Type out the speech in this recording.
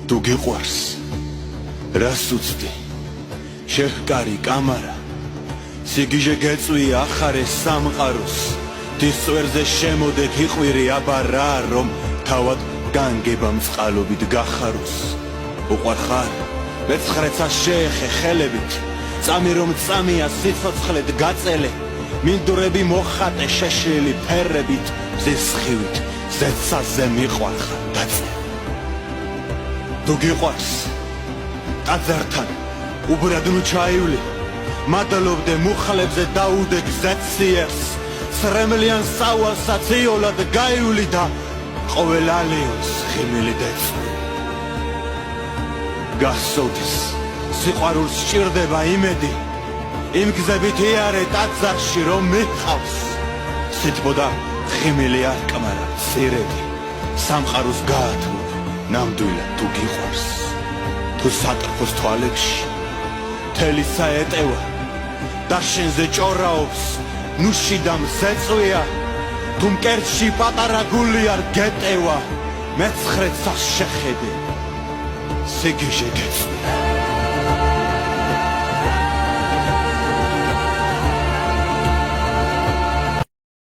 თუ გიყვარს რას უცდი შეჰკარი კამარა სიგიჟე გეწვია ახარე სამყაროს დის წვერზე შემოდეთ იყვირი აბარა რომ თავად განგება მწყალობით გახაროს უყვარხარ მეცხრეცა შეეხე ხელებით წამი რომ წამია სიცოცხლეთ გაწელე მინდვრები მოხატე შეშლილი ფერებით ზესხივით ზეცაზე მიყვარხარ დაწე თუ გიყვარს ტაძართან უბრადნუ ჩაივლი მადლობდე მუხლებზე დაუდე გზაციერს სრემლიან სავალსაც იოლად გაივლი და ყოველ ალეონს ხიმილი დეცვი გასოდეს სიყვარულს სჭირდება იმედი იმ გზებით იარე ტაძარში რომ მიყავს სითბოდა ხიმილი არ კმარა ცირედი სამყაროს გაათმობ ნამდვილად თუ გიყვარს თუ სატრფოს თვალებში თელისა ეტევა და შენზე ჭორაობს ნუში და მზეწვია თუ მკერდში პატარა გული არ გეტევა მეცხრეცას შეხედე სიგიჟე გეწვია